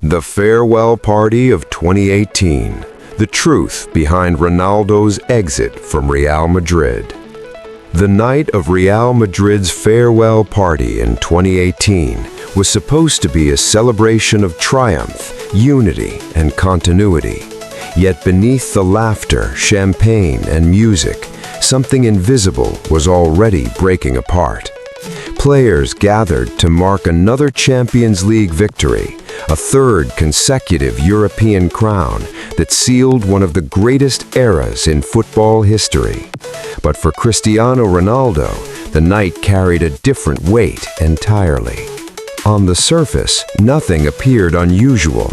The farewell party of 2018. The truth behind Ronaldo's exit from Real Madrid. The night of Real Madrid's farewell party in 2018 was supposed to be a celebration of triumph, unity, and continuity. Yet beneath the laughter, champagne, and music, something invisible was already breaking apart. Players gathered to mark another Champions League victory, a third consecutive European crown that sealed one of the greatest eras in football history. But for Cristiano Ronaldo, the night carried a different weight entirely. On the surface, nothing appeared unusual.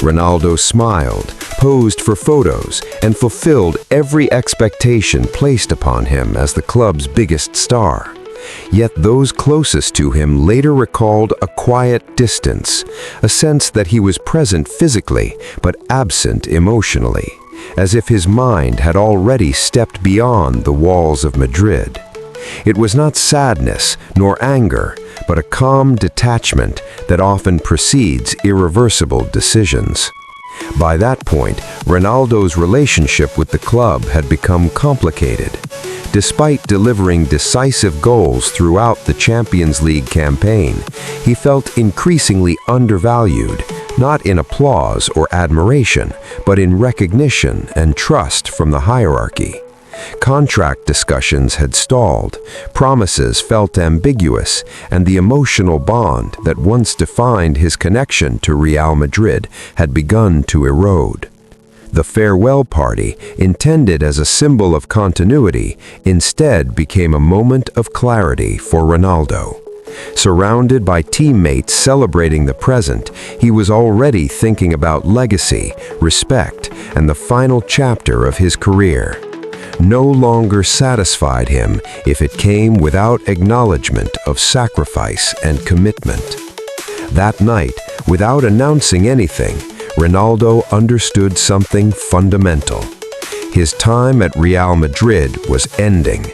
Ronaldo smiled, posed for photos, and fulfilled every expectation placed upon him as the club's biggest star. Yet those closest to him later recalled a quiet distance, a sense that he was present physically but absent emotionally, as if his mind had already stepped beyond the walls of Madrid. It was not sadness nor anger, but a calm detachment that often precedes irreversible decisions. By that point, Ronaldo's relationship with the club had become complicated. Despite delivering decisive goals throughout the Champions League campaign, he felt increasingly undervalued, not in applause or admiration, but in recognition and trust from the hierarchy. Contract discussions had stalled, promises felt ambiguous, and the emotional bond that once defined his connection to Real Madrid had begun to erode. The farewell party, intended as a symbol of continuity, instead became a moment of clarity for Ronaldo. Surrounded by teammates celebrating the present, he was already thinking about legacy, respect, and the final chapter of his career. No longer satisfied him if it came without acknowledgement of sacrifice and commitment. That night, without announcing anything, Ronaldo understood something fundamental. His time at Real Madrid was ending,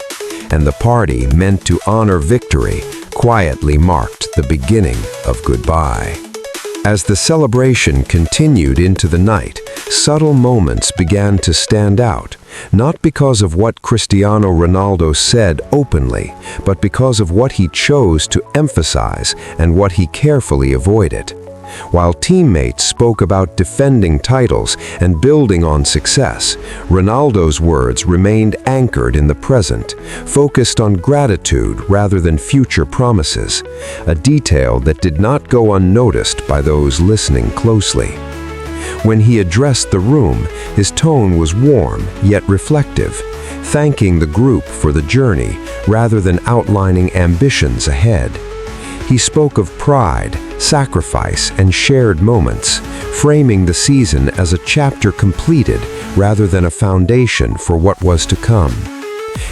and the party meant to honor victory quietly marked the beginning of goodbye. As the celebration continued into the night, subtle moments began to stand out, not because of what Cristiano Ronaldo said openly, but because of what he chose to emphasize and what he carefully avoided. While teammates spoke about defending titles and building on success, Ronaldo's words remained anchored in the present, focused on gratitude rather than future promises, a detail that did not go unnoticed by those listening closely. When he addressed the room, his tone was warm yet reflective, thanking the group for the journey rather than outlining ambitions ahead. He spoke of pride, sacrifice, and shared moments, framing the season as a chapter completed rather than a foundation for what was to come.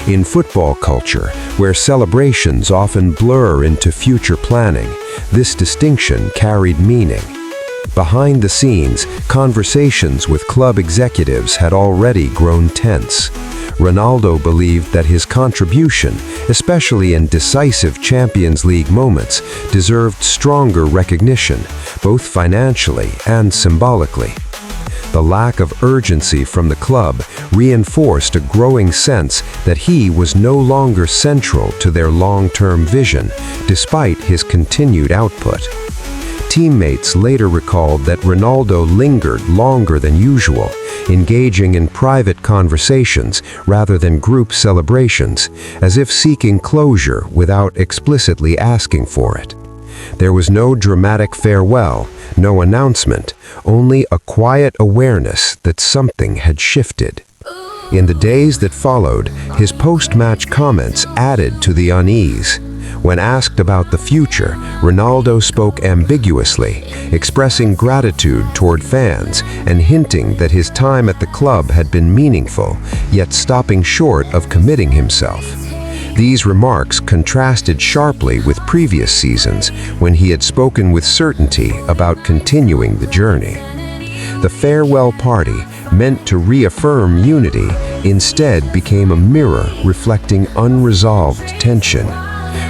In football culture, where celebrations often blur into future planning, this distinction carried meaning. Behind the scenes, conversations with club executives had already grown tense. Ronaldo believed that his contribution, especially in decisive Champions League moments, deserved stronger recognition, both financially and symbolically. The lack of urgency from the club reinforced a growing sense that he was no longer central to their long-term vision, despite his continued output. Teammates later recalled that Ronaldo lingered longer than usual, engaging in private conversations rather than group celebrations, as if seeking closure without explicitly asking for it. There was no dramatic farewell, no announcement, only a quiet awareness that something had shifted. In the days that followed, his post-match comments added to the unease. When asked about the future, Ronaldo spoke ambiguously, expressing gratitude toward fans and hinting that his time at the club had been meaningful, yet stopping short of committing himself. These remarks contrasted sharply with previous seasons when he had spoken with certainty about continuing the journey. The farewell party, meant to reaffirm unity, instead became a mirror reflecting unresolved tension.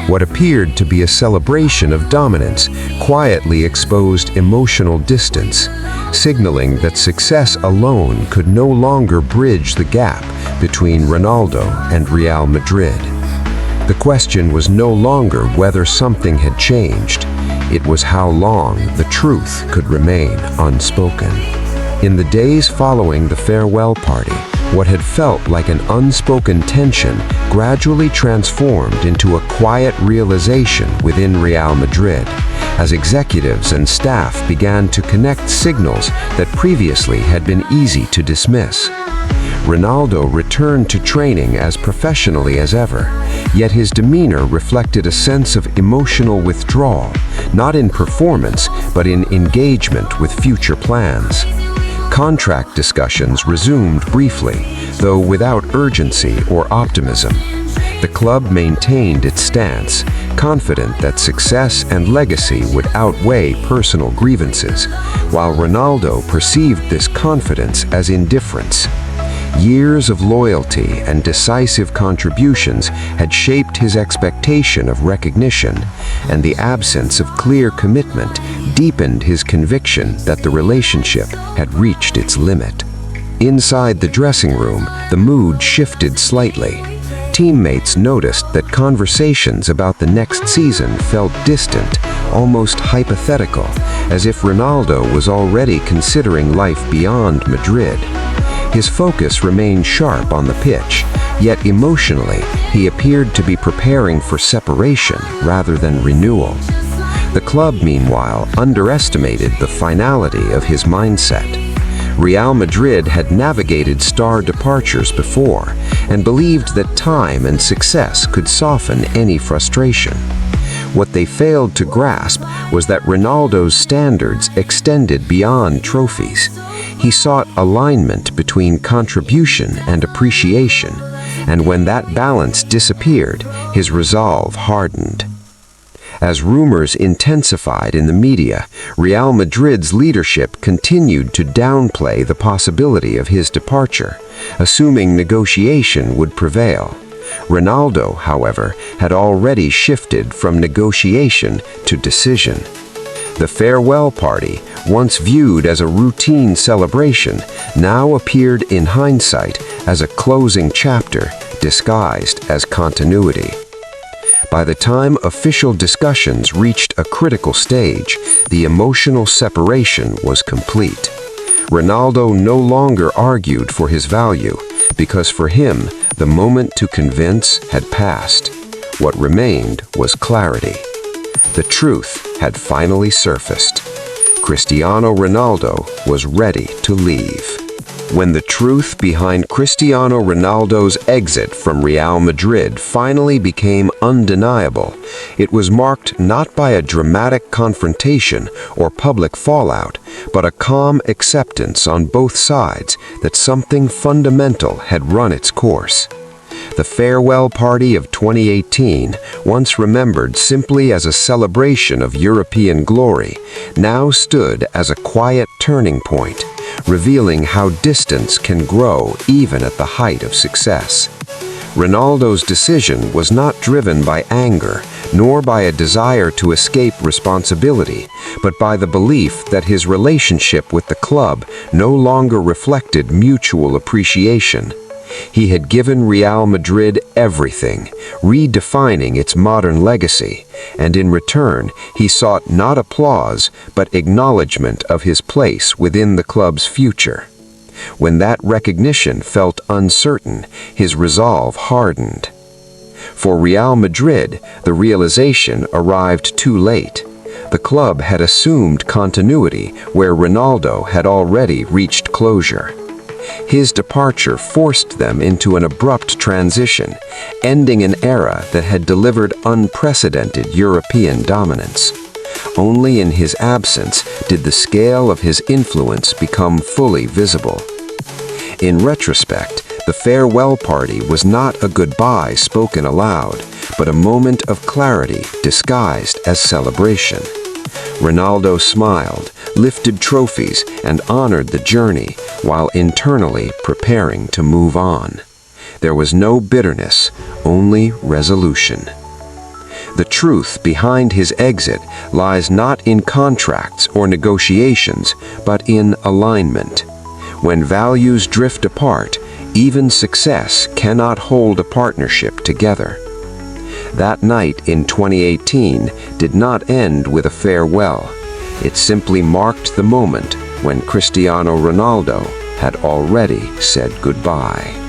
What appeared to be a celebration of dominance quietly exposed emotional distance, signaling that success alone could no longer bridge the gap between Ronaldo and Real Madrid. The question was no longer whether something had changed. It was how long the truth could remain unspoken. In the days following the farewell party, what had felt like an unspoken tension gradually transformed into a quiet realization within Real Madrid, as executives and staff began to connect signals that previously had been easy to dismiss. Ronaldo returned to training as professionally as ever, yet his demeanor reflected a sense of emotional withdrawal, not in performance, but in engagement with future plans. Contract discussions resumed briefly, though without urgency or optimism. The club maintained its stance, confident that success and legacy would outweigh personal grievances, while Ronaldo perceived this confidence as indifference. Years of loyalty and decisive contributions had shaped his expectation of recognition, and the absence of clear commitment deepened his conviction that the relationship had reached its limit. Inside the dressing room, the mood shifted slightly. Teammates noticed that conversations about the next season felt distant, almost hypothetical, as if Ronaldo was already considering life beyond Madrid. His focus remained sharp on the pitch, yet emotionally, he appeared to be preparing for separation rather than renewal. The club, meanwhile, underestimated the finality of his mindset. Real Madrid had navigated star departures before and believed that time and success could soften any frustration. What they failed to grasp was that Ronaldo's standards extended beyond trophies. He sought alignment between contribution and appreciation, and when that balance disappeared, his resolve hardened. As rumors intensified in the media, Real Madrid's leadership continued to downplay the possibility of his departure, assuming negotiation would prevail. Ronaldo, however, had already shifted from negotiation to decision. The farewell party, once viewed as a routine celebration, now appeared in hindsight as a closing chapter disguised as continuity. By the time official discussions reached a critical stage, the emotional separation was complete. Ronaldo no longer argued for his value, because for him, the moment to convince had passed. What remained was clarity. The truth had finally surfaced. Cristiano Ronaldo was ready to leave. When the truth behind Cristiano Ronaldo's exit from Real Madrid finally became undeniable, it was marked not by a dramatic confrontation or public fallout, but a calm acceptance on both sides that something fundamental had run its course. The farewell party of 2018, once remembered simply as a celebration of European glory, now stood as a quiet turning point, revealing how distance can grow even at the height of success. Ronaldo's decision was not driven by anger, nor by a desire to escape responsibility, but by the belief that his relationship with the club no longer reflected mutual appreciation. He had given Real Madrid everything, redefining its modern legacy, and in return, he sought not applause, but acknowledgement of his place within the club's future. When that recognition felt uncertain, his resolve hardened. For Real Madrid, the realization arrived too late. The club had assumed continuity where Ronaldo had already reached closure. His departure forced them into an abrupt transition, ending an era that had delivered unprecedented European dominance. Only in his absence did the scale of his influence become fully visible. In retrospect, the farewell party was not a goodbye spoken aloud, but a moment of clarity disguised as celebration. Ronaldo smiled, lifted trophies, and honored the journey, while internally preparing to move on. There was no bitterness, only resolution. truth behind his exit lies not in contracts or negotiations, but in alignment. When values drift apart, even success cannot hold a partnership together. That night in 2018 did not end with a farewell. It simply marked the moment when Cristiano Ronaldo had already said goodbye.